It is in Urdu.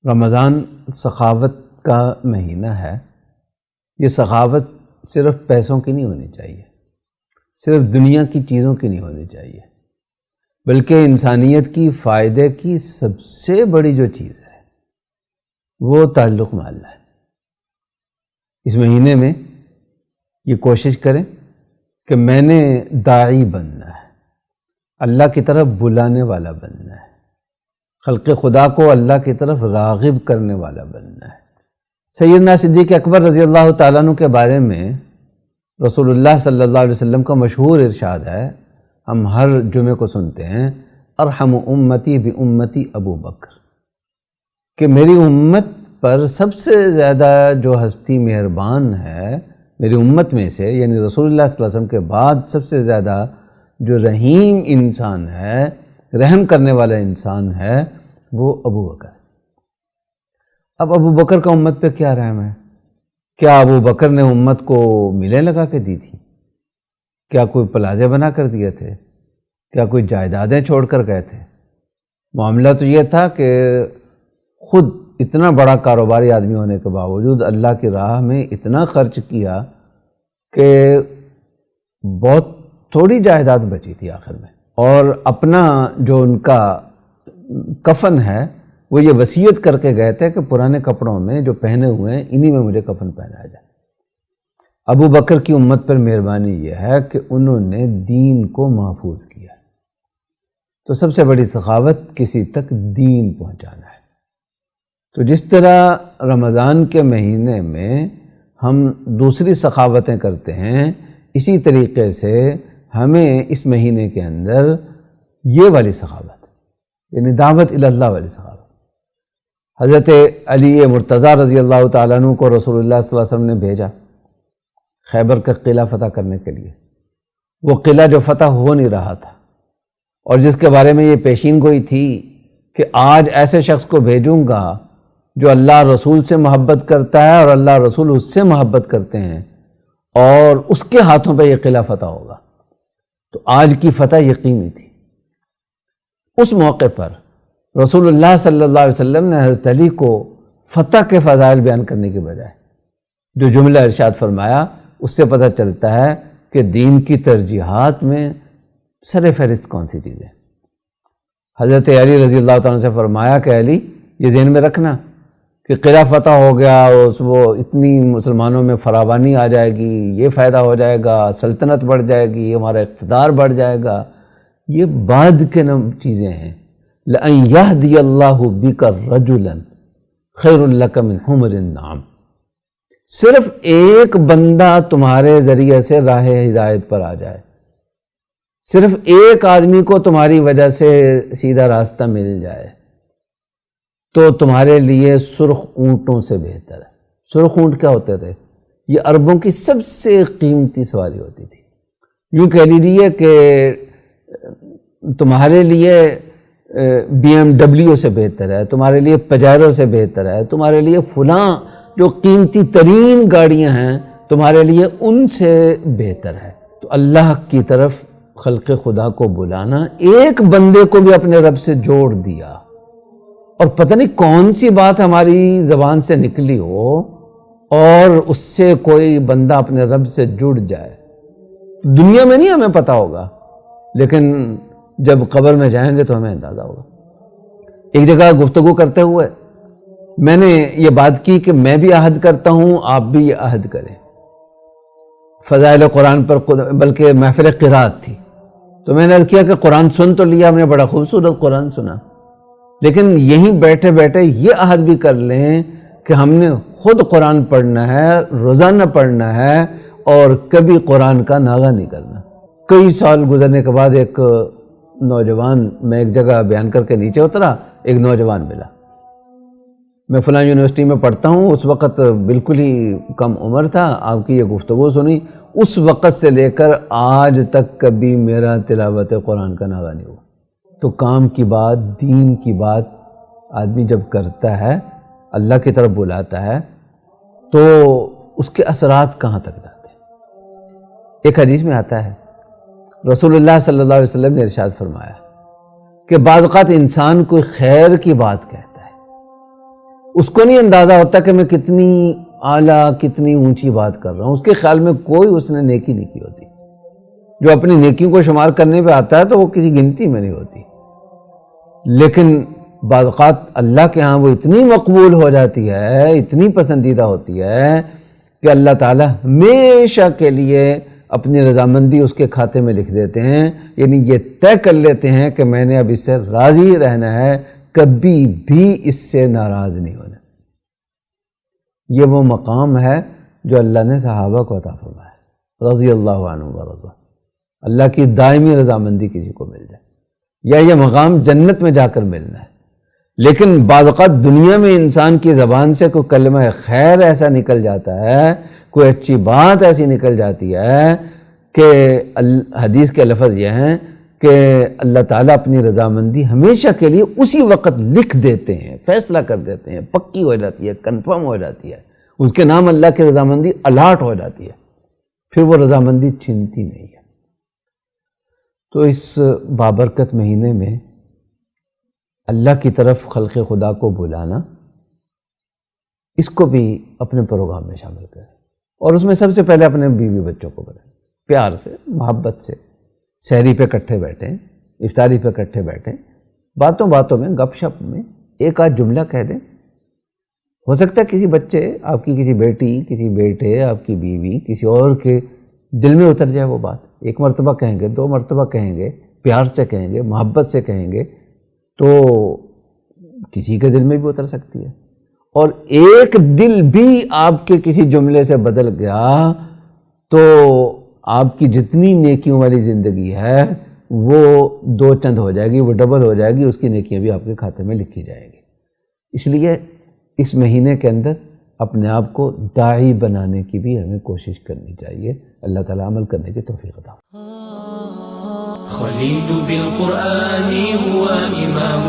رمضان سخاوت کا مہینہ ہے۔ یہ سخاوت صرف پیسوں کی نہیں ہونی چاہیے، صرف دنیا کی چیزوں کی نہیں ہونی چاہیے، بلکہ انسانیت کی فائدے کی سب سے بڑی جو چیز ہے وہ تعلق میں اللہ ہے۔ اس مہینے میں یہ کوشش کریں کہ میں نے داعی بننا ہے، اللہ کی طرف بلانے والا بننا ہے، خلق خدا کو اللہ کی طرف راغب کرنے والا بننا ہے۔ سیدنا صدیق اکبر رضی اللہ تعالیٰ عنہ کے بارے میں رسول اللہ صلی اللہ علیہ وسلم کا مشہور ارشاد ہے، ہم ہر جمعے کو سنتے ہیں، ارحم امتی بامتی ابو بکر، کہ میری امت پر سب سے زیادہ جو ہستی مہربان ہے میری امت میں سے، یعنی رسول اللہ صلی اللہ علیہ وسلم کے بعد سب سے زیادہ جو رحیم انسان ہے، رحم کرنے والا انسان ہے، وہ ابو بکر۔ اب ابو بکر کا امت پہ کیا رحم ہے؟ کیا ابو بکر نے امت کو ملیں لگا کے دی تھی؟ کیا کوئی پلازے بنا کر دیے تھے؟ کیا کوئی جائیدادیں چھوڑ کر گئے تھے؟ معاملہ تو یہ تھا کہ خود اتنا بڑا کاروباری آدمی ہونے کے باوجود اللہ کی راہ میں اتنا خرچ کیا کہ بہت تھوڑی جائیداد بچی تھی آخر میں، اور اپنا جو ان کا کفن ہے وہ یہ وصیت کر کے گئے تھے کہ پرانے کپڑوں میں جو پہنے ہوئے ہیں انہی میں مجھے کفن پہنایا جائے۔ ابو بکر کی امت پر مہربانی یہ ہے کہ انہوں نے دین کو محفوظ کیا۔ تو سب سے بڑی سخاوت کسی تک دین پہنچانا ہے۔ تو جس طرح رمضان کے مہینے میں ہم دوسری سخاوتیں کرتے ہیں، اسی طریقے سے ہمیں اس مہینے کے اندر یہ والی سخاوت، یعنی دعوت الی اللہ والی سخاوت۔ حضرت علی مرتضیٰ رضی اللہ تعالیٰ عنہ کو رسول اللہ صلی اللہ علیہ وسلم نے بھیجا خیبر کا قلعہ فتح کرنے کے لیے۔ وہ قلعہ جو فتح ہو نہیں رہا تھا، اور جس کے بارے میں یہ پیشین گوئی تھی کہ آج ایسے شخص کو بھیجوں گا جو اللہ رسول سے محبت کرتا ہے اور اللہ رسول اس سے محبت کرتے ہیں، اور اس کے ہاتھوں پہ یہ قلعہ فتح ہوگا۔ تو آج کی فتح یقینی تھی۔ اس موقع پر رسول اللہ صلی اللہ علیہ وسلم نے حضرت علی کو فتح کے فضائل بیان کرنے کے بجائے جو جملہ ارشاد فرمایا، اس سے پتہ چلتا ہے کہ دین کی ترجیحات میں سر فہرست کون سی چیز ہے۔ حضرت علی رضی اللہ تعالیٰ سے فرمایا کہ علی، یہ ذہن میں رکھنا کہ قلعہ فتح ہو گیا، وہ اتنی مسلمانوں میں فراوانی آ جائے گی، یہ فائدہ ہو جائے گا، سلطنت بڑھ جائے گی، ہمارا اقتدار بڑھ جائے گا، یہ بعد کے چیزیں ہیں۔ لَأَن يَهْدِيَ اللَّهُ بِكَ رَجُلًا خَيْرٌ لَكَ مِنْ حُمُرِ النَّعَمِ۔ صرف ایک بندہ تمہارے ذریعے سے راہ ہدایت پر آ جائے، صرف ایک آدمی کو تمہاری وجہ سے سیدھا راستہ مل جائے تو تمہارے لیے سرخ اونٹوں سے بہتر ہے۔ سرخ اونٹ کیا ہوتے تھے؟ یہ عربوں کی سب سے قیمتی سواری ہوتی تھی۔ یوں کہہ لیجیے کہ تمہارے لیے BMW سے بہتر ہے، تمہارے لیے پجیرو سے بہتر ہے، تمہارے لیے فلاں جو قیمتی ترین گاڑیاں ہیں تمہارے لیے ان سے بہتر ہے۔ تو اللہ کی طرف خلق خدا کو بلانا، ایک بندے کو بھی اپنے رب سے جوڑ دیا، اور پتہ نہیں کون سی بات ہماری زبان سے نکلی ہو اور اس سے کوئی بندہ اپنے رب سے جڑ جائے۔ دنیا میں نہیں ہمیں پتہ ہوگا، لیکن جب قبر میں جائیں گے تو ہمیں اندازہ ہوگا۔ ایک جگہ گفتگو کرتے ہوئے میں نے یہ بات کی کہ میں بھی عہد کرتا ہوں، آپ بھی یہ عہد کریں۔ فضائل قرآن پر، بلکہ محفل قرات تھی، تو میں نے عرض کیا کہ قرآن سن تو لیا ہم نے، بڑا خوبصورت قرآن سنا، لیکن یہیں بیٹھے بیٹھے یہ عہد بھی کر لیں کہ ہم نے خود قرآن پڑھنا ہے، روزانہ پڑھنا ہے، اور کبھی قرآن کا ناغہ نہیں کرنا۔ کئی سال گزرنے کے بعد ایک نوجوان، میں ایک جگہ بیان کر کے نیچے اترا، ایک نوجوان ملا، میں فلاں یونیورسٹی میں پڑھتا ہوں، اس وقت بالکل ہی کم عمر تھا، آپ کی یہ گفتگو سنی، اس وقت سے لے کر آج تک کبھی میرا تلاوت قرآن کا ناغہ نہیں ہوا۔ تو کام کی بات، دین کی بات آدمی جب کرتا ہے، اللہ کی طرف بلاتا ہے، تو اس کے اثرات کہاں تک جاتے ہیں۔ ایک حدیث میں آتا ہے، رسول اللہ صلی اللہ علیہ وسلم نے ارشاد فرمایا کہ بعض اوقات انسان کوئی خیر کی بات کہتا ہے، اس کو نہیں اندازہ ہوتا کہ میں کتنی اعلیٰ کتنی اونچی بات کر رہا ہوں، اس کے خیال میں کوئی اس نے نیکی نہیں کی ہوتی. جو اپنی نیکیوں کو شمار کرنے پہ آتا ہے تو وہ کسی گنتی میں نہیں ہوتی، لیکن بعض اوقات اللہ کے ہاں وہ اتنی مقبول ہو جاتی ہے، اتنی پسندیدہ ہوتی ہے کہ اللہ تعالیٰ ہمیشہ کے لیے اپنی رضامندی اس کے کھاتے میں لکھ دیتے ہیں. یعنی یہ طے کر لیتے ہیں کہ میں نے اب اس سے راضی رہنا ہے، کبھی بھی اس سے ناراض نہیں ہونا. یہ وہ مقام ہے جو اللہ نے صحابہ کو عطا فرمایا رضی اللہ عنہ ورضوا. اللہ کی دائمی رضامندی کسی کو مل جائے، یا یہ مقام جنت میں جا کر ملنا ہے. لیکن بعض اوقات دنیا میں انسان کی زبان سے کوئی کلمہ خیر ایسا نکل جاتا ہے، کوئی اچھی بات ایسی نکل جاتی ہے کہ حدیث کے لفظ یہ ہیں کہ اللہ تعالیٰ اپنی رضامندی ہمیشہ کے لیے اسی وقت لکھ دیتے ہیں، فیصلہ کر دیتے ہیں، پکی ہو جاتی ہے، کنفرم ہو جاتی ہے، اس کے نام اللہ کی رضامندی الاٹ ہو جاتی ہے، پھر وہ رضامندی چھنتی نہیں ہے. تو اس بابرکت مہینے میں اللہ کی طرف خلق خدا کو بلانا، اس کو بھی اپنے پروگرام میں شامل کریں، اور اس میں سب سے پہلے اپنے بیوی بچوں کو بلائیں، پیار سے، محبت سے. سحری پہ کٹھے بیٹھیں، افطاری پہ کٹھے بیٹھیں، باتوں باتوں میں، گپ شپ میں ایک آدھ جملہ کہہ دیں. ہو سکتا ہے کسی بچے، آپ کی کسی بیٹی، کسی بیٹے، آپ کی بیوی، کسی اور کے دل میں اتر جائے وہ بات. ایک مرتبہ کہیں گے، دو مرتبہ کہیں گے، پیار سے کہیں گے، محبت سے کہیں گے، تو کسی کے دل میں بھی اتر سکتی ہے. اور ایک دل بھی آپ کے کسی جملے سے بدل گیا تو آپ کی جتنی نیکیوں والی زندگی ہے وہ دو چند ہو جائے گی، وہ ڈبل ہو جائے گی، اس کی نیکیاں بھی آپ کے کھاتے میں لکھی جائے گی. اس لیے اس مہینے کے اندر اپنے آپ کو داعی بنانے کی بھی ہمیں کوشش کرنی چاہیے. اللہ تعالیٰ عمل کرنے کی توفیق عطا. خلیل بالقرآن هو امام